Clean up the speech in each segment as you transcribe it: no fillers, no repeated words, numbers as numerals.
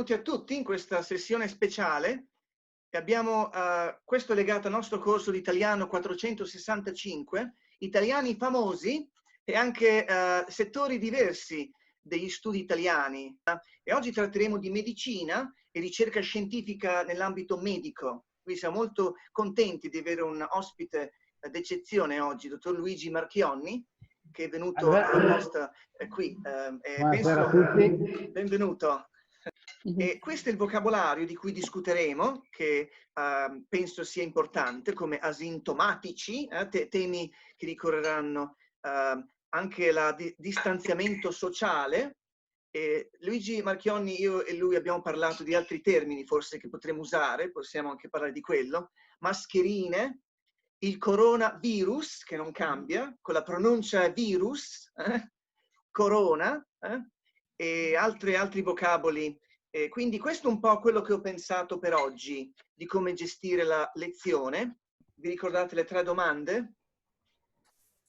benvenuti a tutti in questa sessione speciale. Abbiamo questo legato al nostro corso di italiano 465, italiani famosi e anche settori diversi degli studi italiani. E oggi tratteremo di medicina e ricerca scientifica nell'ambito medico. Quindi siamo molto contenti di avere un ospite d'eccezione oggi, dottor Luigi Marchionni, che è venuto apposta qui. Buonasera a tutti. Benvenuto. E questo è il vocabolario di cui discuteremo, che penso sia importante, come asintomatici, temi che ricorreranno anche il distanziamento sociale. Luigi Marchionni, io e lui abbiamo parlato di altri termini forse che potremmo usare, possiamo anche parlare di quello, mascherine, il coronavirus, che non cambia, con la pronuncia virus, corona, e altri vocaboli. Quindi questo è un po' quello che ho pensato per oggi, di come gestire la lezione. Vi ricordate le 3 domande?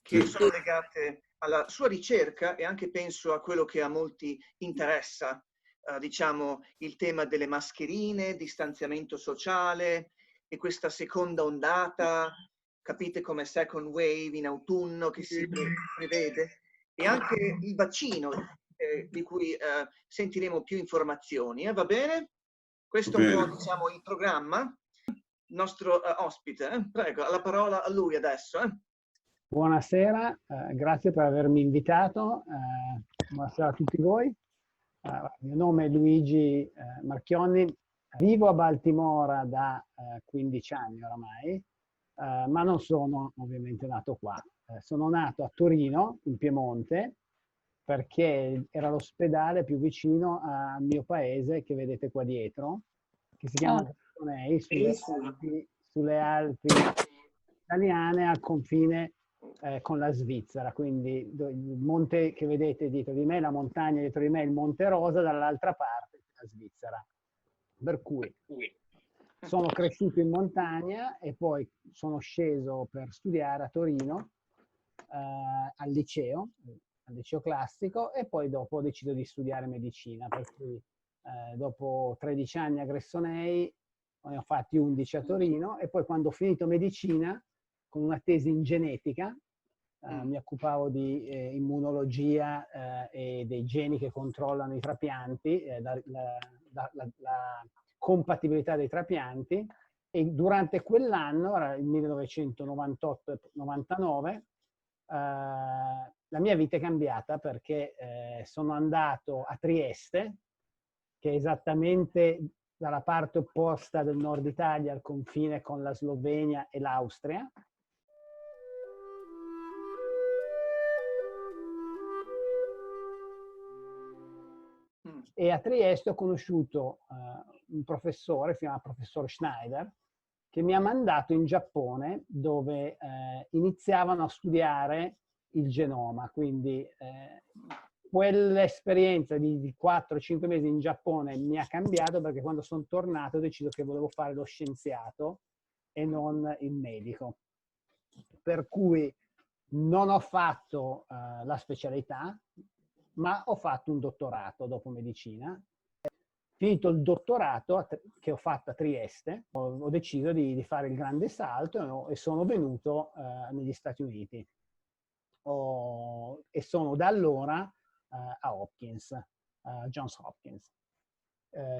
Che sono legate alla sua ricerca e anche penso a quello che a molti interessa, diciamo il tema delle mascherine, distanziamento sociale e questa seconda ondata, capite come second wave in autunno che si prevede, e anche il vaccino di cui sentiremo più informazioni. Va bene? Questo è un po', diciamo, il programma. Il nostro ospite, prego, la parola a lui adesso. Buonasera, grazie per avermi invitato. Buonasera a tutti voi. Il mio nome è Luigi Marchionni, vivo a Baltimora da 15 anni oramai, ma non sono ovviamente nato qua. Sono nato a Torino, in Piemonte, perché era l'ospedale più vicino al mio paese che vedete qua dietro, che si chiama Gressonei, sulle Alpi italiane al confine con la Svizzera. Quindi il monte che vedete dietro di me, la montagna dietro di me, il Monte Rosa, dall'altra parte la Svizzera. Per cui sono cresciuto in montagna e poi sono sceso per studiare a Torino al liceo classico, e poi dopo ho deciso di studiare medicina, per cui dopo 13 anni a Gressonei ne ho fatti 11 a Torino, e poi quando ho finito medicina con una tesi in genetica, mi occupavo di immunologia e dei geni che controllano i trapianti, la compatibilità dei trapianti, e durante quell'anno, era il 1998-99, la mia vita è cambiata perché sono andato a Trieste, che è esattamente dalla parte opposta del nord Italia, al confine con la Slovenia e l'Austria. E a Trieste ho conosciuto un professore, si chiama professor Schneider, che mi ha mandato in Giappone, dove iniziavano a studiare il genoma. Quindi quell'esperienza di 4-5 mesi in Giappone mi ha cambiato, perché quando sono tornato ho deciso che volevo fare lo scienziato e non il medico. Per cui non ho fatto la specialità, ma ho fatto un dottorato dopo medicina. Finito il dottorato che ho fatto a Trieste, ho deciso di fare il grande salto e sono venuto negli Stati Uniti. E sono da allora a Hopkins, Johns Hopkins.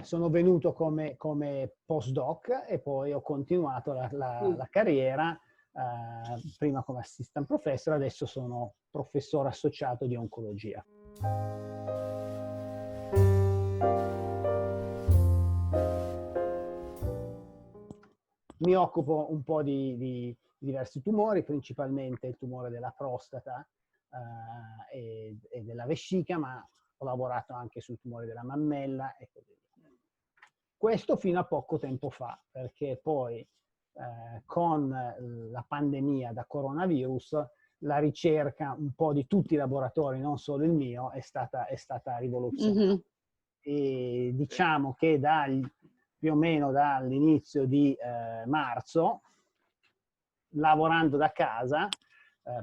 Sono venuto come postdoc e poi ho continuato la carriera, prima come assistant professor, adesso sono professore associato di oncologia. Mi occupo un po' di diversi tumori, principalmente il tumore della prostata e della vescica, ma ho lavorato anche sul tumore della mammella e così via. Questo fino a poco tempo fa, perché poi con la pandemia da coronavirus la ricerca un po' di tutti i laboratori, non solo il mio, è stata rivoluzionata. E diciamo che più o meno dall'inizio di marzo, lavorando da casa,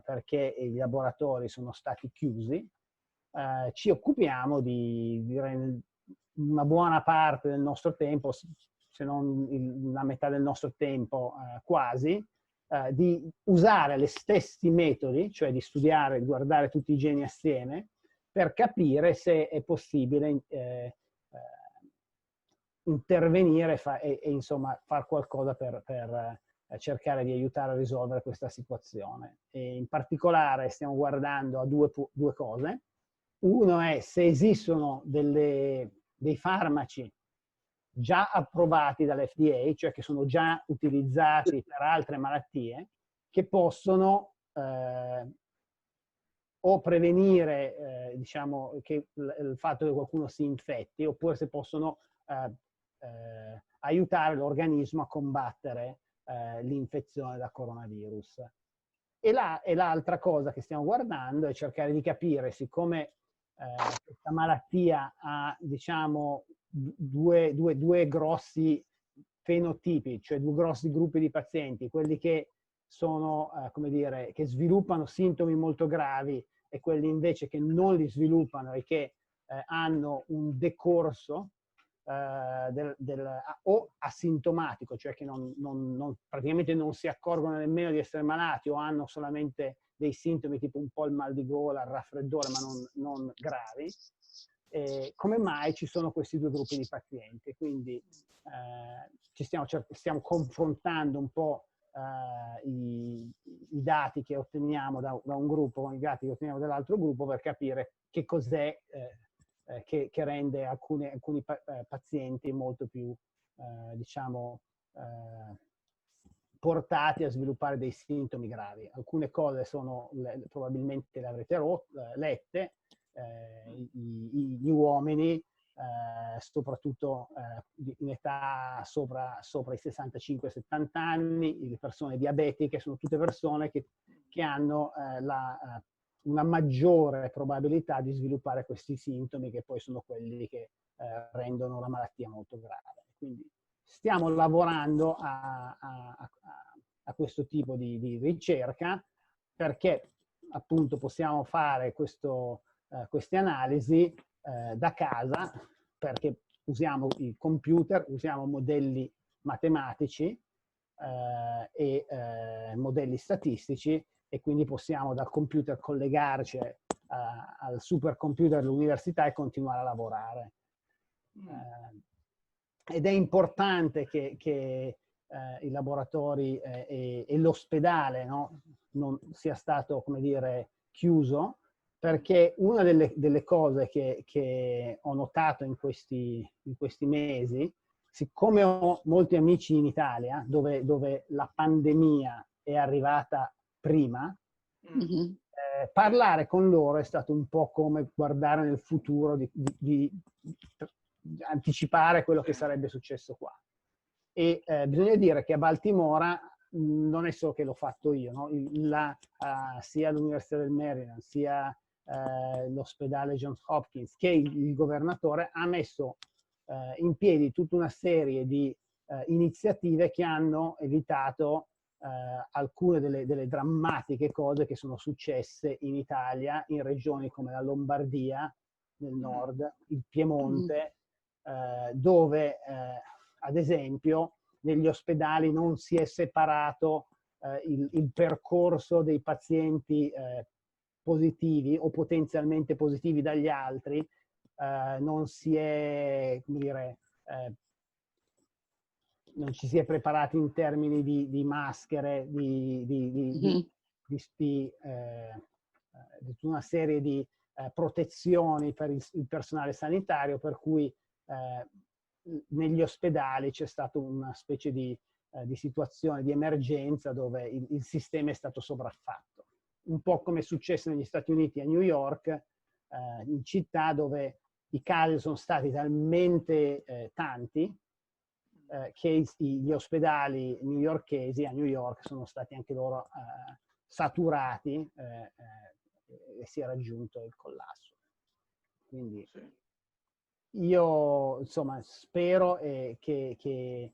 perché i laboratori sono stati chiusi, ci occupiamo di una buona parte del nostro tempo, se non la metà del nostro tempo quasi, di usare gli stessi metodi, cioè di studiare, di guardare tutti i geni assieme, per capire se è possibile intervenire e insomma fare qualcosa per cercare di aiutare a risolvere questa situazione. E in particolare stiamo guardando a due cose. Uno è se esistono dei farmaci già approvati dall'FDA, cioè che sono già utilizzati per altre malattie, che possono o prevenire diciamo, che il fatto che qualcuno si infetti, oppure se possono aiutare l'organismo a combattere l'infezione da coronavirus. E l'altra cosa che stiamo guardando è cercare di capire, siccome questa malattia ha, diciamo, due grossi fenotipi, cioè due grossi gruppi di pazienti, quelli che sono, come dire, che sviluppano sintomi molto gravi e quelli invece che non li sviluppano e che hanno un decorso o asintomatico, cioè che praticamente non si accorgono nemmeno di essere malati o hanno solamente dei sintomi tipo un po' il mal di gola, il raffreddore, ma non gravi. Come mai ci sono questi due gruppi di pazienti? Quindi stiamo confrontando un po' i dati che otteniamo da un gruppo con i dati che otteniamo dall'altro gruppo per capire che cos'è che rende alcuni pazienti molto più, diciamo, portati a sviluppare dei sintomi gravi. Alcune cose sono, probabilmente le avrete lette, gli uomini, soprattutto in età sopra i 65-70 anni, le persone diabetiche, sono tutte persone che hanno una maggiore probabilità di sviluppare questi sintomi, che poi sono quelli che rendono la malattia molto grave. Quindi stiamo lavorando a questo tipo di ricerca, perché appunto possiamo fare queste analisi da casa, perché usiamo il computer, usiamo modelli matematici e modelli statistici, e quindi possiamo dal computer collegarci al supercomputer dell'università e continuare a lavorare. Ed è importante che i laboratori e l'ospedale, no, non sia stato, come dire, chiuso, perché una delle cose che ho notato in questi mesi, siccome ho molti amici in Italia, dove la pandemia è arrivata prima, parlare con loro è stato un po' come guardare nel futuro, di anticipare quello che sarebbe successo qua. E bisogna dire che a Baltimora non è solo che l'ho fatto io, no? Sia l'Università del Maryland, sia l'ospedale Johns Hopkins, che il governatore ha messo in piedi tutta una serie di iniziative che hanno evitato alcune delle drammatiche cose che sono successe in Italia, in regioni come la Lombardia nel nord, il Piemonte, dove ad esempio negli ospedali non si è separato il percorso dei pazienti positivi o potenzialmente positivi dagli altri, non si è, come dire, non ci si è preparati in termini di maschere, di una serie di protezioni per il personale sanitario, per cui negli ospedali c'è stata una specie di situazione di emergenza dove il sistema è stato sopraffatto. Un po' come è successo negli Stati Uniti, a New York, in città dove i casi sono stati talmente tanti che gli ospedali newyorkesi a New York sono stati anche loro saturati e si è raggiunto il collasso. Quindi io insomma spero che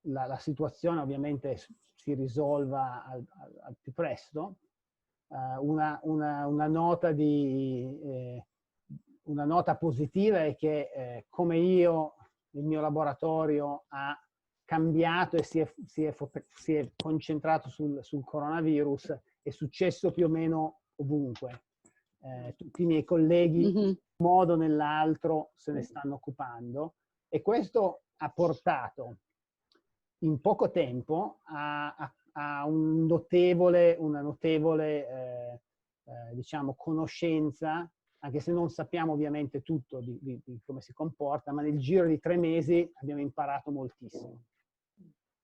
la situazione ovviamente si risolva al più presto. Una nota una nota positiva è che come io, il mio laboratorio ha cambiato e si è concentrato sul coronavirus, è successo più o meno ovunque. Tutti i miei colleghi, in un modo o nell'altro, se ne stanno occupando, e questo ha portato in poco tempo a una notevole diciamo, conoscenza, anche se non sappiamo ovviamente tutto di come si comporta, ma nel giro di 3 mesi abbiamo imparato moltissimo.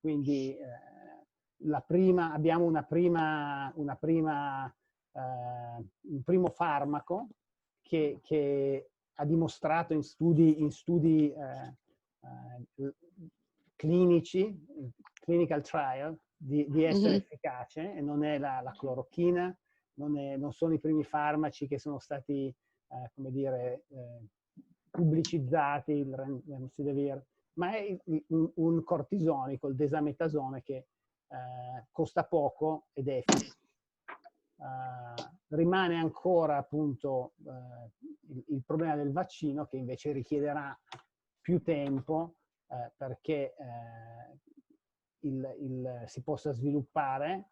Quindi abbiamo un primo farmaco che ha dimostrato in studi clinici, clinical trial, di essere efficace, e non è la clorochina, non sono i primi farmaci che sono stati, come dire, pubblicizzati, il remdesivir, ma è un cortisonico, il desametasone, che costa poco ed è efficace. Rimane ancora appunto il problema del vaccino, che invece richiederà più tempo perché si possa sviluppare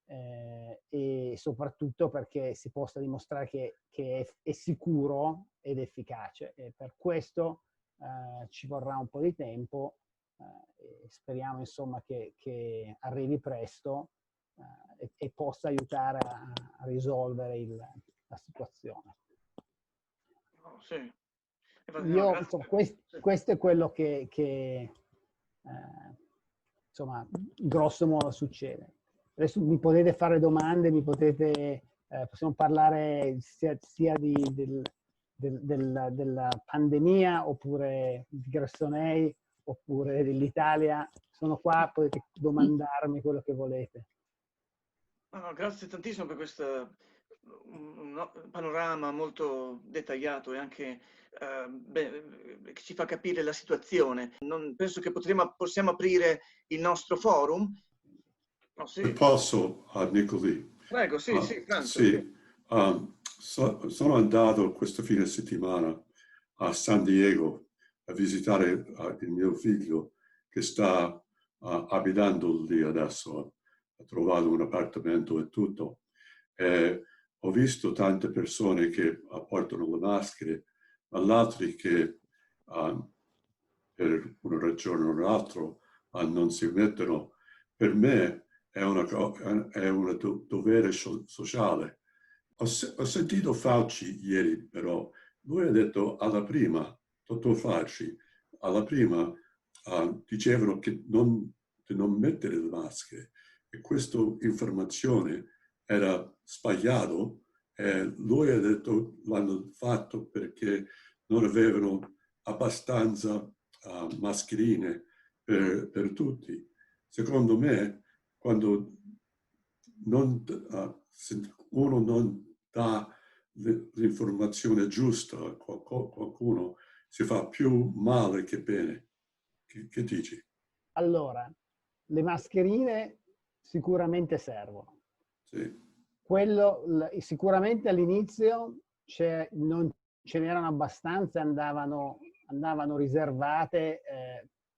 e soprattutto perché si possa dimostrare che è sicuro ed efficace, e per questo ci vorrà un po' di tempo e speriamo insomma che arrivi presto e possa aiutare a risolvere la situazione. Oh, sì. Io, insomma, questo è quello che insomma, grosso modo succede. Adesso mi potete fare domande, possiamo parlare sia della pandemia, oppure di Gressonei, oppure dell'Italia. Sono qua, potete domandarmi quello che volete. No, grazie tantissimo per questo panorama molto dettagliato e anche che ci fa capire la situazione. Penso che possiamo aprire il nostro forum. Oh, sì. Posso, Nicolì? Prego, sì, sì, Franzo. Sì, sono andato questo fine settimana a San Diego a visitare il mio figlio che sta abitando lì adesso. Ha trovato un appartamento e tutto. Ho visto tante persone che portano le maschere, ma altri che per una ragione o un'altra non si mettono. Per me è un dovere sociale. Ho sentito Fauci ieri, però lui ha detto dottor Fauci, alla prima dicevano di non mettere le maschere, e questa informazione era sbagliata, e lui ha detto l'hanno fatto perché non avevano abbastanza mascherine per tutti. Secondo me, quando uno non dà l'informazione giusta a qualcuno, si fa più male che bene. Che dici? Allora, le mascherine sicuramente servono. Sì. Sicuramente all'inizio non ce n'erano abbastanza, andavano riservate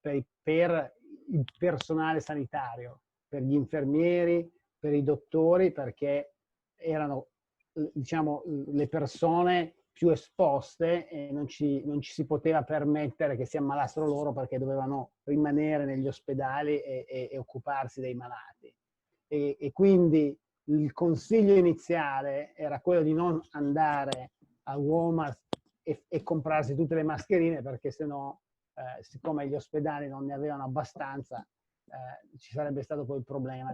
per il personale sanitario, per gli infermieri, per i dottori, perché erano, diciamo, le persone più esposte e non ci si poteva permettere che si ammalassero loro, perché dovevano rimanere negli ospedali e occuparsi dei malati. E quindi il consiglio iniziale era quello di non andare a Walmart e comprarsi tutte le mascherine, perché sennò, siccome gli ospedali non ne avevano abbastanza, ci sarebbe stato poi il problema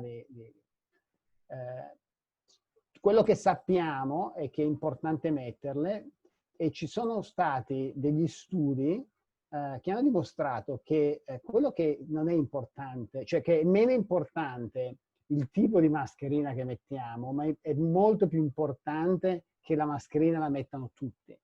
quello che sappiamo è che è importante metterle, e ci sono stati degli studi che hanno dimostrato che quello che non è importante, cioè che è meno importante il tipo di mascherina che mettiamo, ma è molto più importante che la mascherina la mettano tutti.